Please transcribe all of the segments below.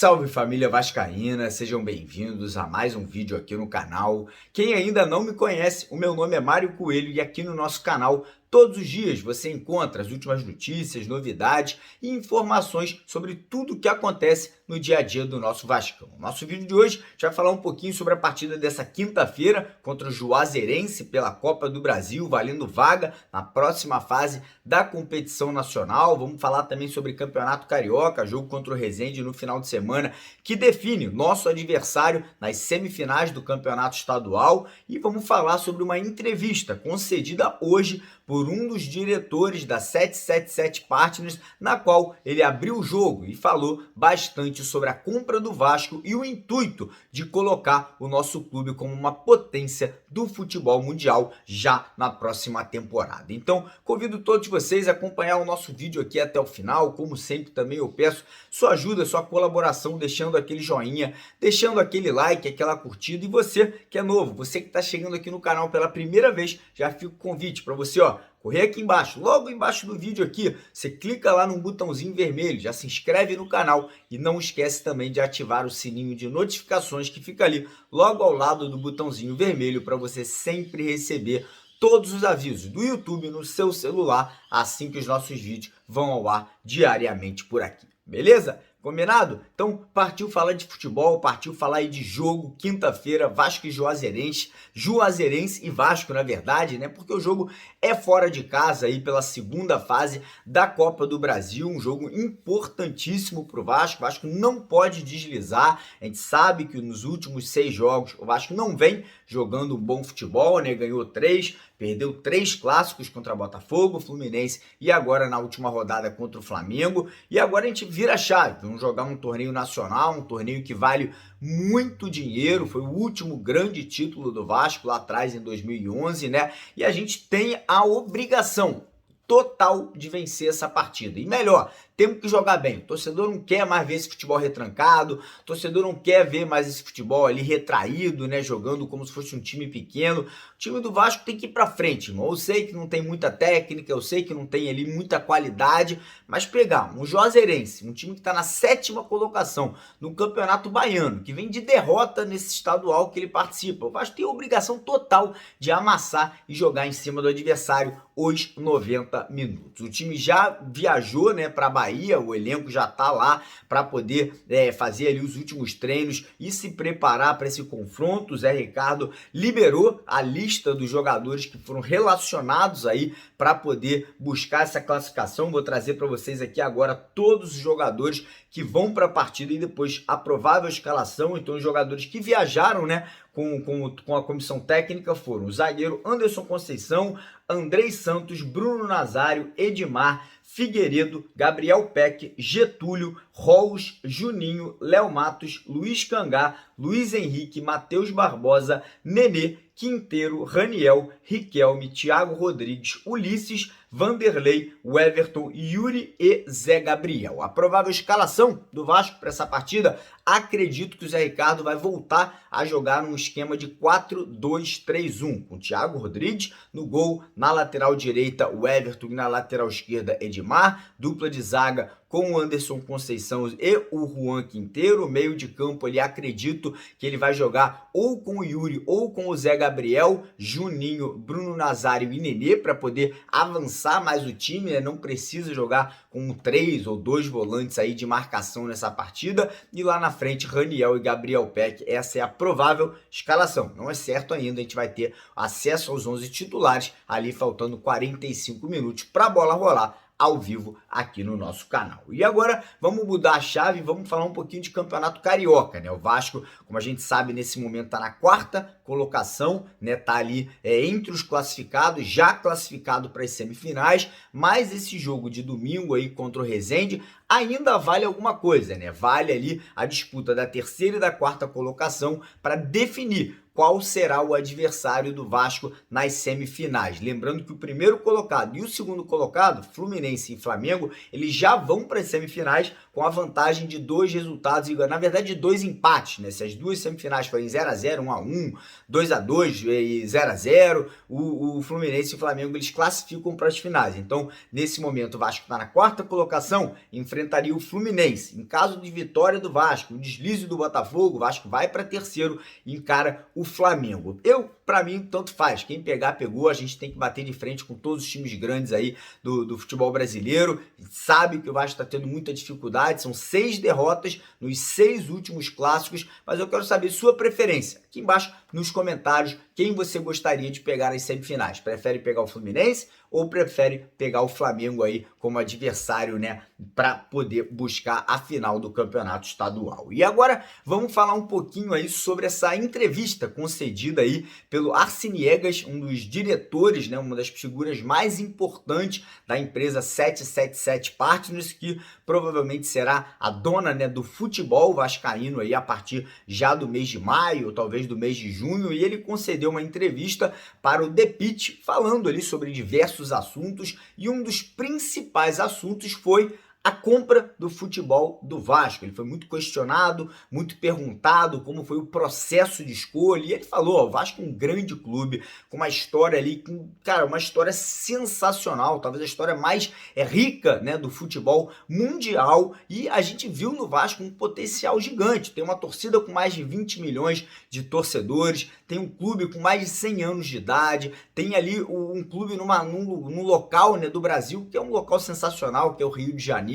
Salve família vascaína, sejam bem-vindos a mais um vídeo aqui no canal. Quem ainda não me conhece, o meu nome é Mário Coelho e aqui no nosso canal todos os dias você encontra as últimas notícias, novidades e informações sobre tudo o que acontece no dia a dia do nosso Vascão. Nosso vídeo de hoje a gente vai falar um pouquinho sobre a partida dessa quinta-feira contra o Juazeirense pela Copa do Brasil, valendo vaga na próxima fase da competição nacional. Vamos falar também sobre Campeonato Carioca, jogo contra o Resende no final de semana, que define o nosso adversário nas semifinais do Campeonato Estadual. E vamos falar sobre uma entrevista concedida hoje por um dos diretores da 777 Partners, na qual ele abriu o jogo e falou bastante sobre a compra do Vasco e o intuito de colocar o nosso clube como uma potência do futebol mundial já na próxima temporada. Então, convido todos vocês a acompanhar o nosso vídeo aqui até o final. Como sempre, também eu peço sua ajuda, sua colaboração, deixando aquele joinha, deixando aquele like, aquela curtida. E você que é novo, você que está chegando aqui no canal pela primeira vez, já fica o convite para você, correr aqui embaixo, logo embaixo do vídeo aqui, você clica lá no botãozinho vermelho, já se inscreve no canal e não esquece também de ativar o sininho de notificações que fica ali logo ao lado do botãozinho vermelho para você sempre receber todos os avisos do YouTube no seu celular assim que os nossos vídeos vão ao ar diariamente por aqui, beleza? Combinado? Então partiu falar de futebol, partiu falar aí de jogo, quinta-feira, Vasco e Juazeirense e Vasco na verdade, né? Porque o jogo é fora de casa aí pela segunda fase da Copa do Brasil, um jogo importantíssimo para o Vasco não pode deslizar, a gente sabe que nos últimos 6 jogos o Vasco não vem jogando um bom futebol, né? Ganhou 3, perdeu 3 clássicos contra Botafogo, Fluminense e agora na última rodada contra o Flamengo. E agora a gente vira a chave, vamos jogar um torneio nacional, um torneio que vale muito dinheiro, foi o último grande título do Vasco lá atrás em 2011, né? E a gente tem a obrigação total de vencer essa partida. E melhor, temos que jogar bem. O torcedor não quer mais ver esse futebol retrancado, o torcedor não quer ver mais esse futebol ali retraído, né, jogando como se fosse um time pequeno. O time do Vasco tem que ir pra frente, irmão. Eu sei que não tem muita técnica, eu sei que não tem ali muita qualidade, mas pegar um Juazeirense, um time que está na 7ª colocação no Campeonato Baiano, que vem de derrota nesse estadual que ele participa, o Vasco tem a obrigação total de amassar e jogar em cima do adversário os 90 minutos. O time já viajou, né, para Bahia, o elenco já tá lá para poder fazer ali os últimos treinos e se preparar para esse confronto. O Zé Ricardo liberou a lista dos jogadores que foram relacionados aí para poder buscar essa classificação. Vou trazer para vocês aqui agora todos os jogadores que vão para a partida e depois a provável escalação. Então os jogadores que viajaram, né, com a comissão técnica foram o zagueiro Anderson Conceição, Andrei Santos, Bruno Nazário, Edmar, Figueiredo, Gabriel Peck, Getúlio, Rolls, Juninho, Léo Matos, Luiz Cangá, Luiz Henrique, Matheus Barbosa, Nenê, Quinteiro, Raniel, Riquelme, Thiago Rodrigues, Ulisses, Vanderlei, Everton, Yuri e Zé Gabriel. A provável escalação do Vasco para essa partida, acredito que o Zé Ricardo vai voltar a jogar num esquema de 4-2-3-1, com Thiago Rodrigues no gol, na lateral direita o Everton e na lateral esquerda Edmar, dupla de zaga com o Anderson Conceição e o Juan Quinteiro, meio de campo ali acredito que ele vai jogar ou com o Yuri ou com o Zé Gabriel, Juninho, Bruno Nazário e Nenê para poder avançar mais o time, né? Não precisa jogar com 3 ou 2 volantes aí de marcação nessa partida, e lá na frente Raniel e Gabriel Peck, essa é a provável escalação, não é certo ainda, a gente vai ter acesso aos 11 titulares ali faltando 45 minutos para a bola rolar ao vivo aqui no nosso canal. E agora vamos mudar a chave e vamos falar um pouquinho de Campeonato Carioca, né? O Vasco, como a gente sabe, nesse momento está na 4ª colocação, né? Tá ali entre os classificados, já classificado para as semifinais, mas esse jogo de domingo aí contra o Resende ainda vale alguma coisa, né? Vale ali a disputa da 3ª e da 4ª colocação para definir qual será o adversário do Vasco nas semifinais. Lembrando que o primeiro colocado e o segundo colocado, Fluminense e Flamengo, eles já vão para as semifinais com a vantagem de 2 resultados, na verdade de 2 empates, né? Se as duas semifinais forem 0-0, 1-1, 2-2 e 0-0, o Fluminense e o Flamengo eles classificam para as finais. Então, nesse momento, o Vasco está na quarta colocação, enfrentaria o Fluminense. Em caso de vitória do Vasco, o deslize do Botafogo, o Vasco vai para terceiro e encara o Flamengo. Para mim, tanto faz. Quem pegar, pegou. A gente tem que bater de frente com todos os times grandes aí do futebol brasileiro. A gente sabe que o Vasco está tendo muita dificuldade. São 6 derrotas nos 6 últimos clássicos. Mas eu quero saber sua preferência. Aqui embaixo, nos comentários, quem você gostaria de pegar nas semifinais. Prefere pegar o Fluminense ou prefere pegar o Flamengo aí como adversário, né, para poder buscar a final do campeonato estadual? E agora vamos falar um pouquinho aí sobre essa entrevista concedida aí pelo Arciniegas, um dos diretores, né, uma das figuras mais importantes da empresa 777 Partners, que provavelmente será a dona, né, do futebol vascaíno aí a partir já do mês de maio, ou talvez do mês de junho, e ele concedeu uma entrevista para o The Pitch, falando ali sobre diversos assuntos, e um dos principais assuntos foi a compra do futebol do Vasco. Ele foi muito questionado, muito perguntado como foi o processo de escolha, e ele falou, ó, o Vasco é um grande clube, com uma história ali, cara, uma história sensacional, talvez a história mais rica, né, do futebol mundial, e a gente viu no Vasco um potencial gigante. Tem uma torcida com mais de 20 milhões de torcedores, tem um clube com mais de 100 anos de idade, tem ali um clube num local, né, do Brasil, que é um local sensacional, que é o Rio de Janeiro,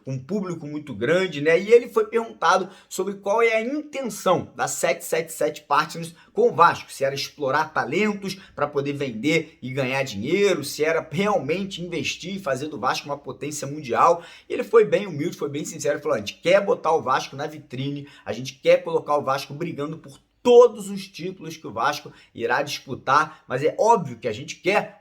com um público muito grande, né? E ele foi perguntado sobre qual é a intenção da 777 Partners com o Vasco, se era explorar talentos para poder vender e ganhar dinheiro, se era realmente investir e fazer do Vasco uma potência mundial. E ele foi bem humilde, foi bem sincero, falou, a gente quer botar o Vasco na vitrine, a gente quer colocar o Vasco brigando por todos os títulos que o Vasco irá disputar, mas é óbvio que a gente quer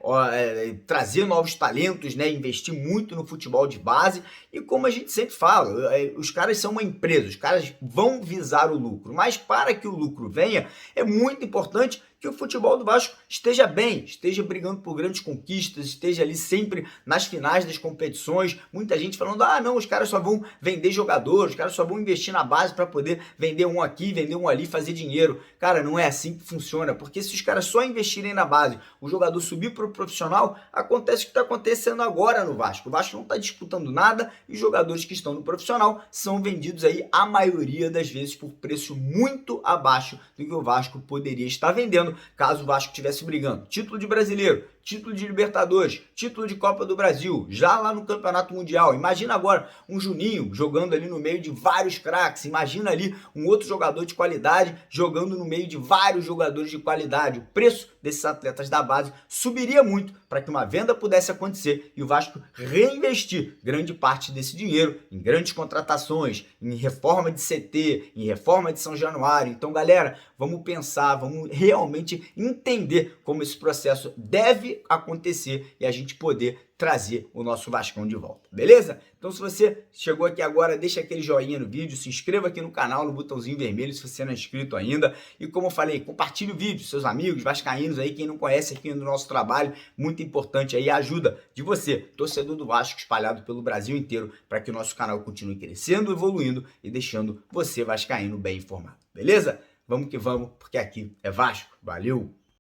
trazer novos talentos, né, investir muito no futebol de base, e como a gente sempre fala, os caras são uma empresa, os caras vão visar o lucro, mas para que o lucro venha, é muito importante que o futebol do Vasco esteja bem, esteja brigando por grandes conquistas, esteja ali sempre nas finais das competições. Muita gente falando, ah não, os caras só vão vender jogadores, os caras só vão investir na base para poder vender um aqui, vender um ali, fazer dinheiro. Cara, não é assim que funciona, porque se os caras só investirem na base, o jogador subir para o profissional, acontece o que está acontecendo agora no Vasco. O Vasco não está disputando nada e os jogadores que estão no profissional são vendidos aí, a maioria das vezes, por preço muito abaixo do que o Vasco poderia estar vendendo, caso o Vasco estivesse brigando título de brasileiro, título de Libertadores, título de Copa do Brasil, já lá no Campeonato Mundial. Imagina agora um Juninho jogando ali no meio de vários craques, imagina ali um outro jogador de qualidade jogando no meio de vários jogadores de qualidade. O preço desses atletas da base subiria muito para que uma venda pudesse acontecer e o Vasco reinvestir grande parte desse dinheiro em grandes contratações, em reforma de CT, em reforma de São Januário. Então, galera, vamos pensar, vamos realmente entender como esse processo deve acontecer e a gente poder trazer o nosso Vascão de volta, beleza? Então, se você chegou aqui agora, deixa aquele joinha no vídeo, se inscreva aqui no canal, no botãozinho vermelho, se você não é inscrito ainda. E como eu falei, compartilhe o vídeo, seus amigos vascaínos aí, quem não conhece aqui no nosso trabalho, muito importante aí a ajuda de você, torcedor do Vasco espalhado pelo Brasil inteiro, para que o nosso canal continue crescendo, evoluindo e deixando você vascaíno bem informado, beleza? Vamos que vamos, porque aqui é Vasco. Valeu!